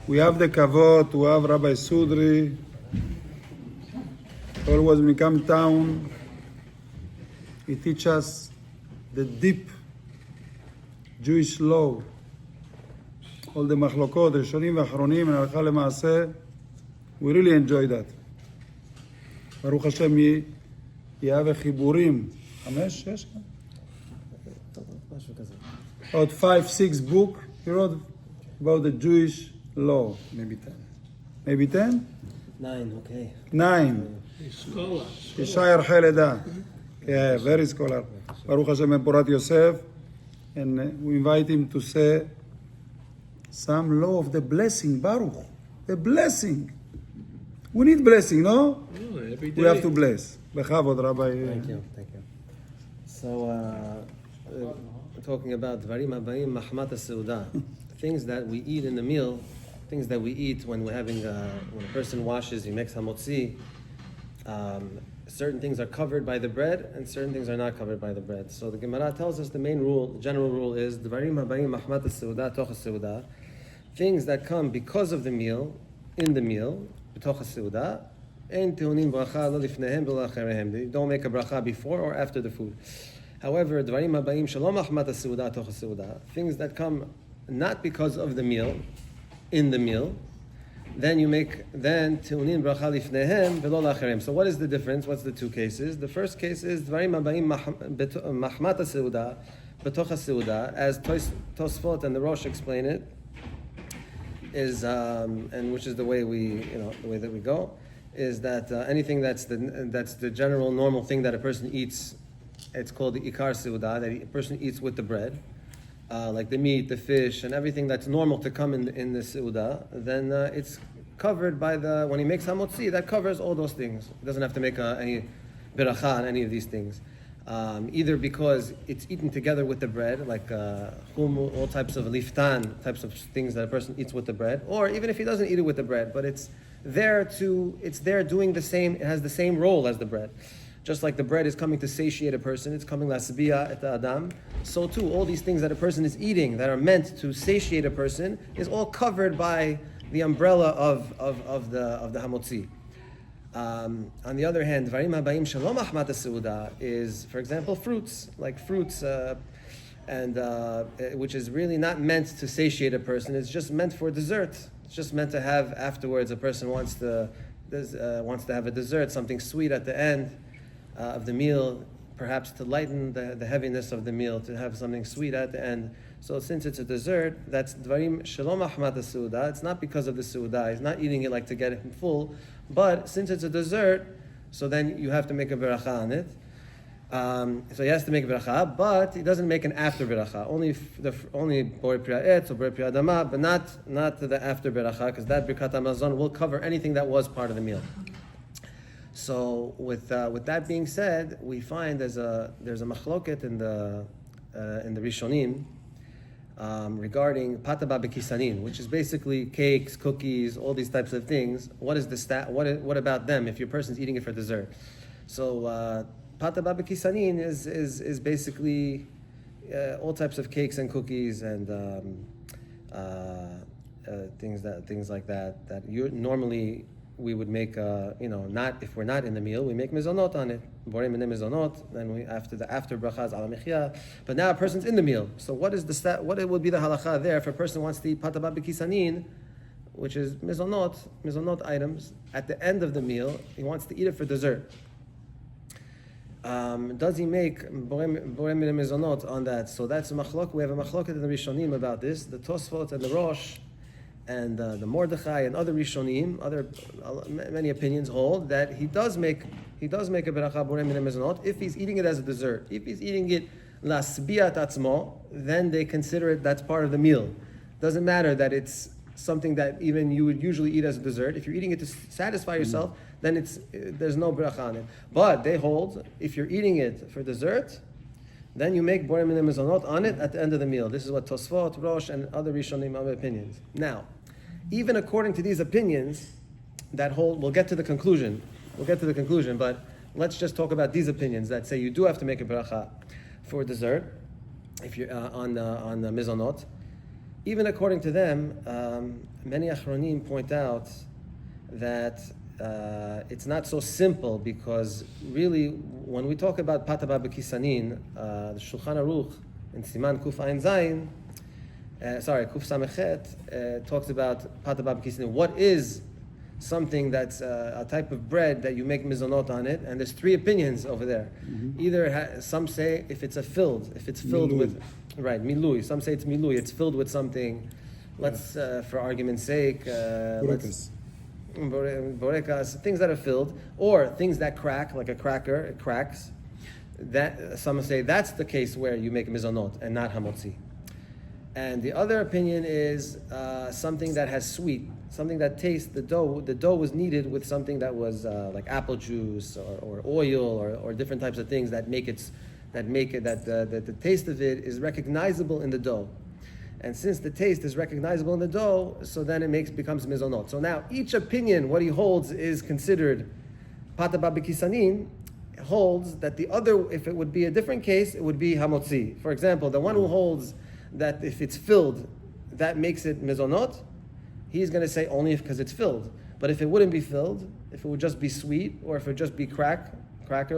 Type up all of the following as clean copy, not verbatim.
We have the kavod to have Rabbi Sudry. Always when we come town, he teaches us the deep Jewish law. All the machlokot, ראשונים ואחרונים, and הלכה למעשה. We really enjoy that. ברוך השם, יהיה וחיבורים. 5, 6? משהו כזה. About 5, 6 book he wrote about the Jewish law. Maybe 10. Maybe 10? 9, okay. 9. Scholar. Yeshaya Rachel Eda. Yeah, very scholar. Baruch Hashem ben Porat Yosef. And we invite him to say some law of the blessing, Baruch. The blessing. We need blessing, no? Oh, every day. We have to bless. Bechavod, Rabbi. Thank you. So, we're talking about Dvarim Habayim Mahmat SEUDA. Things that we eat in the meal, things that we eat when we're having, when a person washes, he makes hamotzi. Certain things are covered by the bread, and certain things are not covered by the bread. So the Gemara tells us the main rule, the general rule is Dvarim Habayim Mahmat SEUDA Toch SEUDA. Things that come because of the meal, in the meal, Toch SEUDA. Ein tehunin bracha lo lifnehem v'lo acherehem. They don't make a bracha before or after the food. However, Dvarim Habayim Shalom Mahmat SEUDA Toch SEUDA. Things that come not because of the meal, in the meal, then you make tehunin bracha lifnehem v'lo lacherem. So what is the difference? What's the two cases? The first case is Dvarim Habayim Mahmat SEUDA B'toch SEUDA, as Tosfot and the Rosh explain it, is and which is the way the way that we go, is that anything that's the general normal thing that a person eats, it's called the ikar SEUDA, that a person eats with the bread. Like the meat, the fish, and everything that's normal to come in the SEUDA, then it's covered by when he makes hamotzi, that covers all those things. He doesn't have to make any beracha on any of these things. Either because it's eaten together with the bread, like hummus, all types of liftan, types of things that a person eats with the bread, or even if he doesn't eat it with the bread, but it's there doing the same, it has the same role as the bread. Just like the bread is coming to satiate a person, it's coming lasbiya et adam. So too, all these things that a person is eating that are meant to satiate a person is all covered by the umbrella of the hamotzi. On the other hand, Dvarim Habayim Shalom Mahmat SEUDA is, for example, fruits, and which is really not meant to satiate a person. It's just meant for dessert. It's just meant to have afterwards. A person wants to have a dessert, something sweet at the end of the meal, perhaps to lighten the heaviness of the meal, to have something sweet at the end. So since it's a dessert, that's Dvarim Shalom Mahmat SEUDA. It's not because of the SEUDA. He's not eating it like to get it full, but since it's a dessert, so then you have to make a beracha on it. So he has to make a beracha, but he doesn't make an after beracha. Only Borei Pri Ha'etz or Borei Pri Adama, but not the after beracha, because that Birkat HaMazon will cover anything that was part of the meal. So with that being said, we find there's a machloket in the Rishonim regarding pataba bekisanin, which is basically cakes, cookies, all these types of things. What is the what about them if your person's eating it for dessert? So pataba bekisanin is basically all types of cakes and cookies and things like that you normally we would make, not if we're not in the meal, we make mizonot on it. Borei minei mizonot. Then we after brachas ala mechia. But now a person's in the meal. So what it would be the halacha there if a person wants to eat pataba bekisanin, which is mizonot items at the end of the meal? He wants to eat it for dessert. Does he make borei minei mizonot on that? So that's a machlok. We have a machloket in the Rishonim about this. The Tosfot and the Rosh and the Mordechai and other Rishonim, many opinions hold that he does make a beracha borei minei mezonot if he's eating it as a dessert. If he's eating it lasbiat atzmo, then they consider it that's part of the meal. Doesn't matter that it's something that even you would usually eat as a dessert. If you're eating it to satisfy yourself, then there's no beracha on it. But they hold if you're eating it for dessert, then you make borei minei mezonot on it at the end of the meal. This is what Tosfot, Rosh, and other Rishonim have opinions. Now, even according to these opinions that hold, we'll get to the conclusion, but let's just talk about these opinions that say you do have to make a beracha for dessert if you're on the mizonot. even according to them, many achronim point out that it's not so simple, because really, when we talk about pata b'kisanin, the Shulchan Aruch in Siman Kuf Ayin Zayin, Kuf Samechet, talks about pata b'kisanin. What is something that's a type of bread that you make mizonot on it? And there's three opinions over there. Either some say if it's filled Milui. with, right, milui. Some say it's milui. It's filled with something. Let's, for argument's sake, borekas, things that are filled, or things that crack, like a cracker, it cracks. That some say that's the case where you make mizonot and not hamotzi. And the other opinion is something that has sweet, something that tastes the dough. The dough was kneaded with something that was like apple juice or oil or different types of things that make it that the taste of it is recognizable in the dough. And since the taste is recognizable in the dough, so then it becomes mizonot. So now each opinion, what he holds, is considered pata b'kisanin. Holds that the other, if it would be a different case, it would be hamotzi. For example, the one who holds that if it's filled, that makes it mizonot, he's going to say only because it's filled. But if it wouldn't be filled, if it would just be sweet, or if it would just be cracker,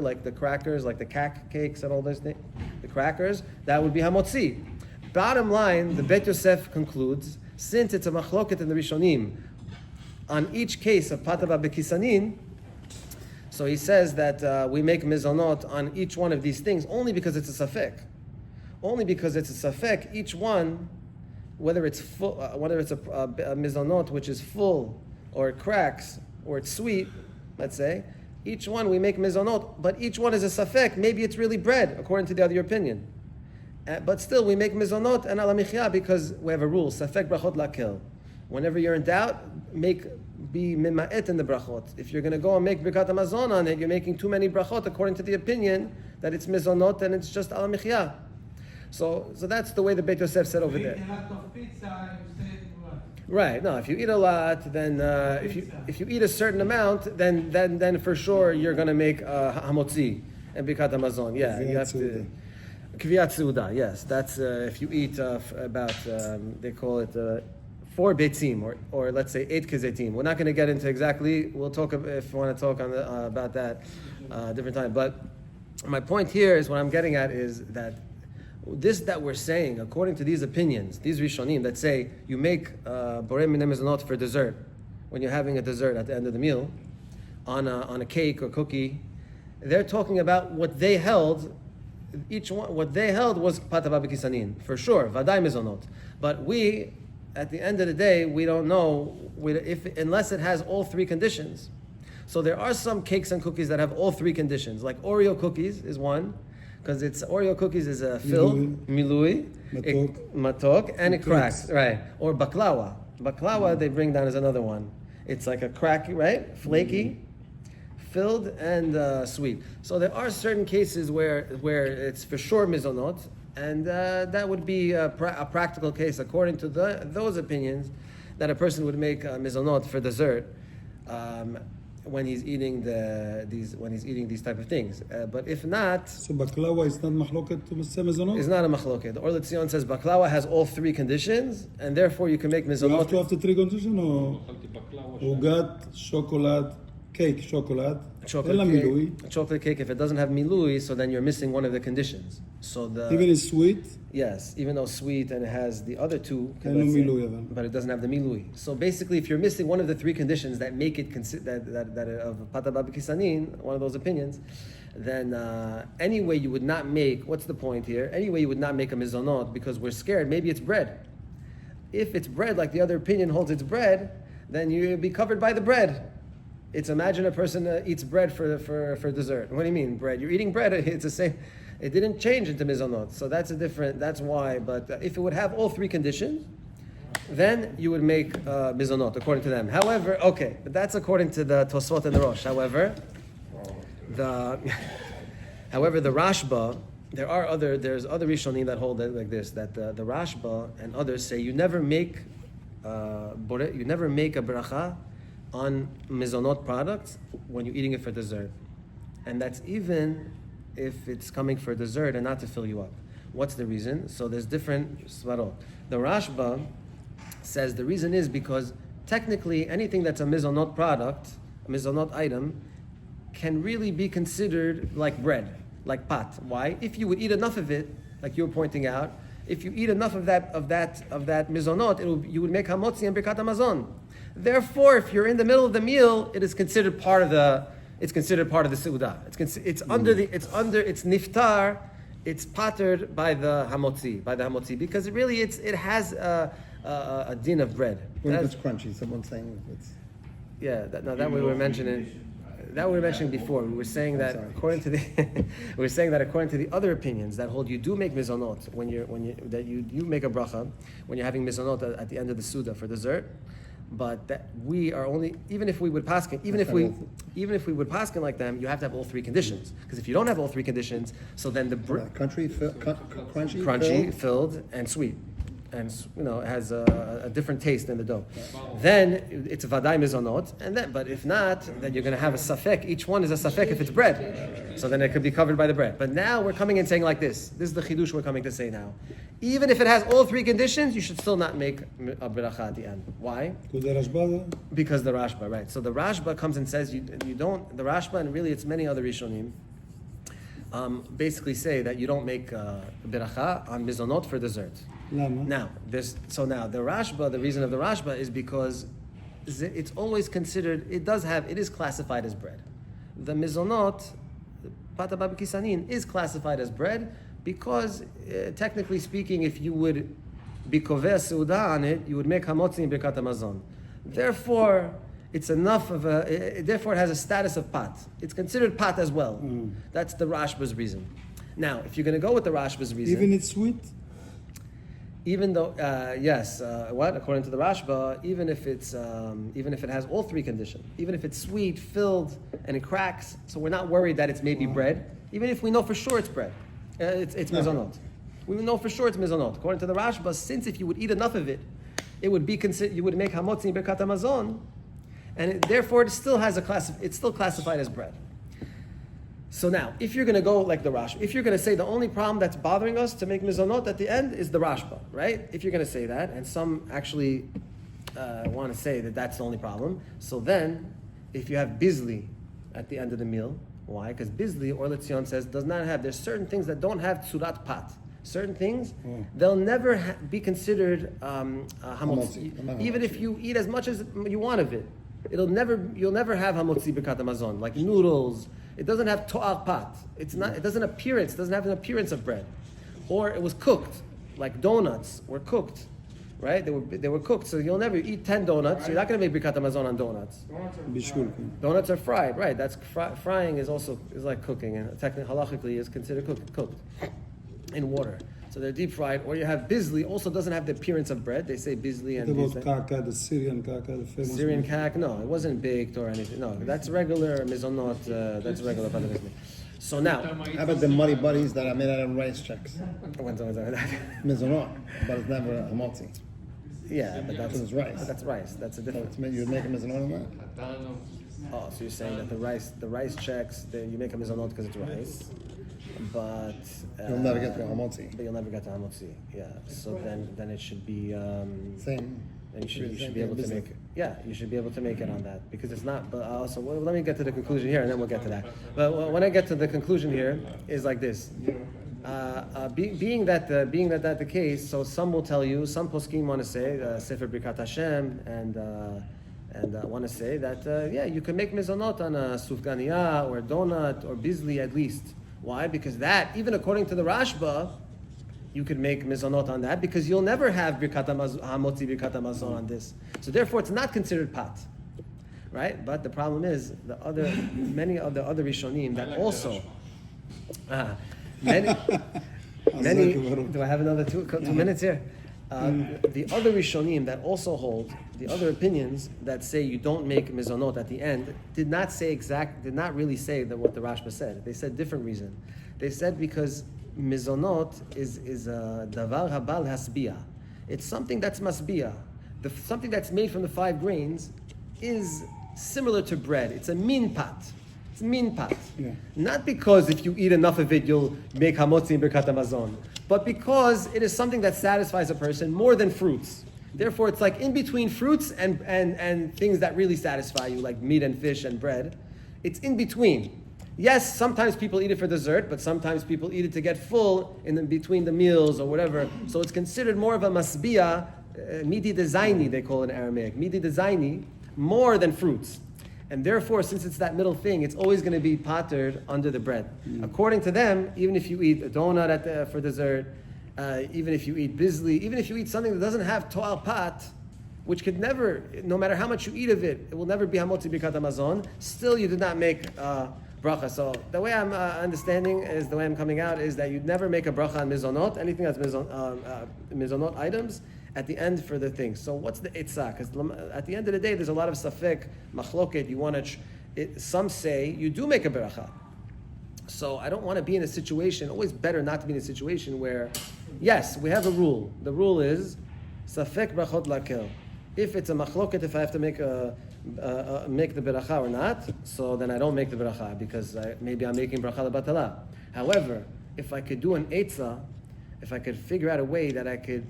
like the crackers, like the kak cakes and all those things, the crackers, that would be hamotzi. Bottom line, the Beit Yosef concludes, since it's a machloket in the Rishonim, on each case of pata b'kisanin, so he says that we make mizonot on each one of these things only because it's a safek. Only because it's a safek, each one, whether it's full, whether it's a mizonot which is full, or it cracks, or it's sweet, let's say, each one we make mizonot, but each one is a safek. Maybe it's really bread, according to the other opinion. But still, we make mizonot and ala michya because we have a rule, safek brachot lakel. Whenever you're in doubt, be mima'et in the brachot. If you're going to go and make birkat hamazon on it, you're making too many brachot according to the opinion that it's mizonot and it's just ala michya. So that's the way the Beit Yosef said over there. Right. No, if you eat a lot, then if you eat a certain amount, then for sure you're going to make hamotzi and birkat hamazon. Yeah, you have to. Kviyat SEUDA, yes. That's if you eat about, they call it 4 beitzim, or let's say 8 kezetim. We're not going to get into exactly, we'll talk if you want to talk about that different time. But my point here is, what I'm getting at is that this that we're saying, according to these opinions, these Rishonim that say you make borei minei mezonot for dessert, when you're having a dessert at the end of the meal, on a cake or cookie, they're talking about what they held. Each one, what they held was pata b'kisanin, for sure, vaday mezonot. But we, at the end of the day, we don't know unless it has all three conditions. So there are some cakes and cookies that have all three conditions. Like Oreo cookies is one, because Oreo cookies is a filled, milui, matok, and it cracks, right? Or baklawa. Baklawa they bring down as another one. It's like a crack, right? Flaky. Filled and sweet. So there are certain cases where it's for sure mizonot, and that would be a practical case according to those opinions, that a person would make mizonot for dessert when he's eating these type of things. But if not, so baklawa is not machloket to mizonot. It's not a machloket. The Or Letzion says baklawa has all three conditions, and therefore you can make mizonot. You have to have the three conditions, or ugat, chocolate. Cake, chocolate cake. If it doesn't have milui, so then you're missing one of the conditions. So even it's sweet. Yes, even though sweet and it has the other two, but it doesn't have the milui. So basically, if you're missing one of the three conditions that make it that of pata b'kisanin, one of those opinions, then anyway you would not make. What's the point here? Anyway, you would not make a mizonot because we're scared. Maybe it's bread. If it's bread, like the other opinion holds it's bread, then you'll be covered by the bread. It's imagine a person eats bread for dessert. What do you mean bread? You're eating bread. It's the same. It didn't change into mizonot, so that's why. But if it would have all three conditions, then you would make mizonot according to them. However, okay, but that's according to the Tosfot and the Rosh. However, the Rashba, there's other Rishonim that hold it like this, that the Rashba and others say you never make a bracha on mizonot products when you're eating it for dessert. And that's even if it's coming for dessert and not to fill you up. What's the reason? So there's different svarot. The Rashba says the reason is because technically anything that's a mizonot product, a mizonot item, can really be considered like bread, like pat. Why? If you would eat enough of it, like you were pointing out, if you eat enough of that mizonot, you would make hamotzi and birkat hamazon. Therefore, if you're in the middle of the meal, it is considered part of the. It's considered part of the SEUDA. It's niftar. It's pattered by the hamotzi, because it has a din of bread. What if it's crunchy? Someone's saying it's... Yeah, that we were mentioning. That we were mentioning before. We were saying that according to the other opinions that hold, you do make mizonot when you make a bracha when you're having mizonot at the end of the SEUDA for dessert. But that we are only, even if we would paskin like them, you have to have all three conditions. Because if you don't have all three conditions, so then the crunchy, filled, and sweet, and it has a different taste than the dough. Then it's vaday mizonot, but if not, then you're going to have a safek. Each one is a safek if it's bread, so then it could be covered by the bread. But now we're coming and saying like this. This is the chidush we're coming to say now. Even if it has all three conditions, you should still not make a beracha at the end. Why? Because the Rashba, right? So the Rashba comes and says you don't. The Rashba, and really it's many other Rishonim, basically say that you don't make beracha on mizonot for dessert. Now the Rashba, the reason of the Rashba is because it's always considered. It is classified as bread. The mizonot, pata bab kisanin, is classified as bread. Because, technically speaking, if you would be koveh SEUDA on it, you would make hamotzi and birkat hamazon. Therefore, it's enough of therefore it has a status of pat. It's considered pat as well. That's the Rashba's reason. Now, if you're going to go with the Rashba's reason... Even it's sweet? Even though, yes, according to the Rashba, even if it has all three conditions, even if it's sweet, filled, and it cracks, so we're not worried that it's maybe bread, even if we know for sure it's bread. It's mizonot. We know for sure it's mizonot. According to the Rashba, since if you would eat enough of it, it would be you would make hamotzi and birkat hamazon, and therefore it still has it's still classified as bread. So now, if you're going to go like the Rashba, if you're going to say the only problem that's bothering us to make mizonot at the end is the Rashba, right? If you're going to say that, and some actually want to say that that's the only problem, so then if you have bizli at the end of the meal. Why? Because Bizli or Letzion says there's certain things that don't have tzurat pat. Certain things, they'll never be considered hamotzi. Even if you eat as much as you want of it, you'll never have hamotzi birkat hamazon. Like noodles, it doesn't have to'ar pat. It doesn't have an appearance of bread. Or it was cooked, like donuts were cooked. Right? They were cooked, so you'll never eat 10 donuts. So you're not going to make birkat hamazon on donuts. Donuts are fried, right? That's frying is like cooking, and technically, halachically, is considered cooked in water. So they're deep fried. Or you have bizli, also doesn't have the appearance of bread. They say bizli and bizli. Kaka, the Syrian kaka, the famous Syrian kaka. No, it wasn't baked or anything. No, that's regular mizonot. That's regular. So now, how about the muddy buddies that are made out of rice checks? Mizonot, but it's never a hamotzi. Yeah, but that's rice. But that's rice. That's a difference. You make a mizonot on that? Oh, so you're saying that the rice checks, you make a mizonot because it's rice, but you'll never get to a hamotzi. But you'll never get to hamotzi. Yeah. So then it should be same. Then you should be able to make it. Yeah, you should be able to make it on that because it's not. But also, let me get to the conclusion here, and then we'll get to that. But when I get to the conclusion here, is like this. Being that the case, so some will tell you, some poskim want to say Sefer Birkat Hashem, and want to say that you can make mizonot on a sufganiya or a donut or bizli at least. Why? Because that, even according to the Rashba, you could make mizonot on that because you'll never have hamotzi birkat hamazon on this. So therefore, it's not considered pat, right? But the problem is many of the other Rishonim that also. Many. Do I have another two minutes here? The other Rishonim that also hold the other opinions that say you don't make mizonot at the end did not really say that what the Rashba said. They said different reason. They said because mizonot is a davar habal hasbia. It's something that's masbia. Something that's made from the 5 grains is similar to bread. It's a min pat. It's min pat. Yeah. Not because if you eat enough of it, you'll make hamotzi and birkat hamazon. but because it is something that satisfies a person more than fruits. Therefore, it's like in between fruits and things that really satisfy you, like meat and fish and bread. It's in between. Yes, sometimes people eat it for dessert, but sometimes people eat it to get full in between the meals or whatever. So it's considered more of a masbiya, midi dezaini, they call it in Aramaic, midi dezaini, more than fruits. And therefore, since it's that middle thing, it's always going to be pattered under the bread. According to them, even if you eat a donut for dessert, even if you eat bizli, even if you eat something that doesn't have to'al pat, which could never, no matter how much you eat of it, it will never be hamotzi birkat hamazon, still you did not make bracha. So the way I'm understanding is, the way I'm coming out is that you'd never make a bracha on mizonot, anything that's mizonot items, at the end for the thing. So what's the itzah? Because at the end of the day, there's a lot of safek, machloket. You want to, some say you do make a bracha. So I don't want to be in a situation, always better not to be in a situation where, yes, we have a rule. The rule is, safek brachot lakel. If it's a machloket, if I have to make the beracha or not, so then I don't make the beracha, because maybe I'm making bracha lebatala. However, if I could do an eitzah, if I could figure out a way that I could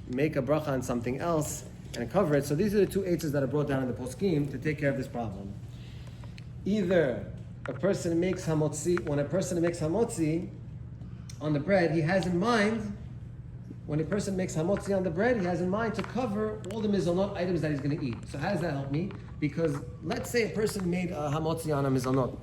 make a bracha on something else and cover it. So these are the two eitzahs that are brought down in the poskim to take care of this problem. Either a person makes hamotzi, when a person makes hamotzi on the bread, he has in mind, when a person makes hamotzi on the bread, he has in mind to cover all the mizonot items that he's going to eat. So how does that help me? Because let's say a person made a hamotzi on a mizonot,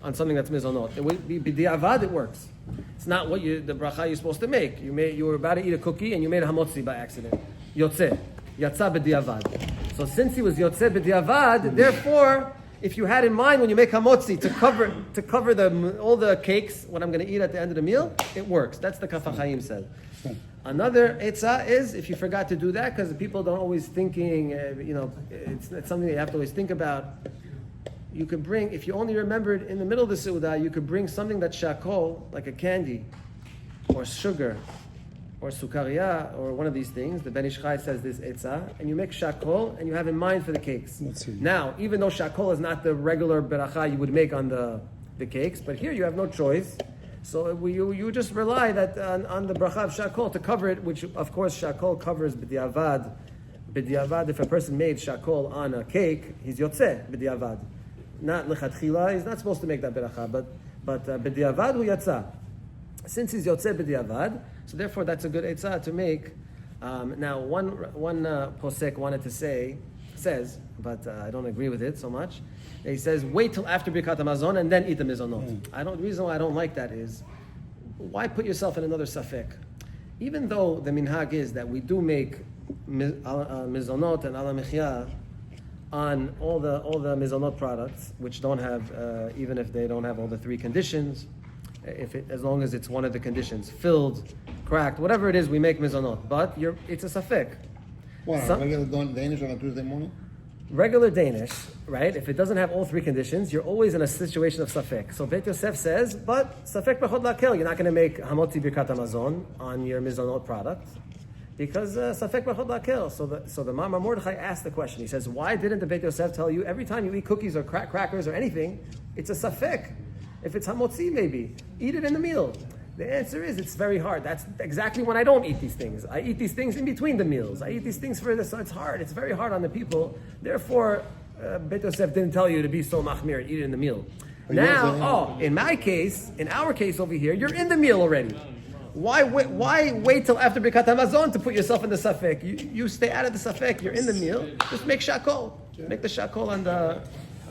on something that's mizonot. It would be b'di'avad, it works. It's not what the bracha you're supposed to make. You were about to eat a cookie and you made a hamotzi by accident. Yotze. Yatza b'di'avad. So since he was yotze b'di'avad, therefore, if you had in mind when you make hamotzi to cover all the cakes, what I'm going to eat at the end of the meal, it works. That's the Kaf HaChaim said. Another etzah is if you forgot to do that, because people don't always thinking, it's something that you have to always think about. You could bring, if you only remembered in the middle of the SEUDA, you could bring something that's shakol, like a candy, or sugar, or sukaria, or one of these things. The Ben Ish Chai says this etzah, and you make shakol, and you have in mind for the cakes. Now, even though shakol is not the regular beracha you would make on the cakes, but here you have no choice. So you just rely that on the bracha of shakol to cover it, which of course shakol covers b'diavad. B'diavad, if a person made shakol on a cake, he's yotze b'diavad. Not lechatchila, he's not supposed to make that beracha, but b'diavad hu yatza. Since he's yotze b'diavad, so therefore that's a good etzah to make. Now one posek says, but I don't agree with it so much. He says, wait till after birkat hamazon and then eat the mizonot. The reason why I don't like that is, why put yourself in another safek? Even though the minhag is that we do make mizonot and ala mechya on all the mizonot products, which don't have, even if they don't have all the three conditions, as long as it's one of the conditions, filled, cracked, whatever it is, we make mizonot. But it's a safek. What, regular Danish on a Tuesday morning? Regular Danish, right? If it doesn't have all three conditions, you're always in a situation of safek. So Beit Yosef says, but safek b'chod lakel, you're not going to make hamotzi birkat hamazon on your mizonot product, because safek b'chod lakel. So the Ma'amar Mordechai asked the question. He says, why didn't the Beit Yosef tell you every time you eat cookies or crackers or anything, it's a safek? If it's hamotzi, maybe eat it in the meal. The answer is, it's very hard. That's exactly when I don't eat these things. I eat these things in between the meals. I eat these things for this, so it's hard. It's very hard on the people. Therefore, Beit Yosef didn't tell you to be so machmir and eat it in the meal. Now, in our case over here, you're in the meal already. Why wait till after birkat hamazon to put yourself in the safek? You stay out of the safek. You're in the meal. Just make shakol. Make the shakol on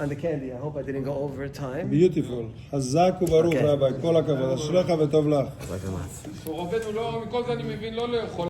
the candy. I hope I didn't go over time. Beautiful. חזק וברוך רבי, כל הכבוד. אשריך וטוב לך. רבנו, לא, מכל זה אני מבין, לא לאכול.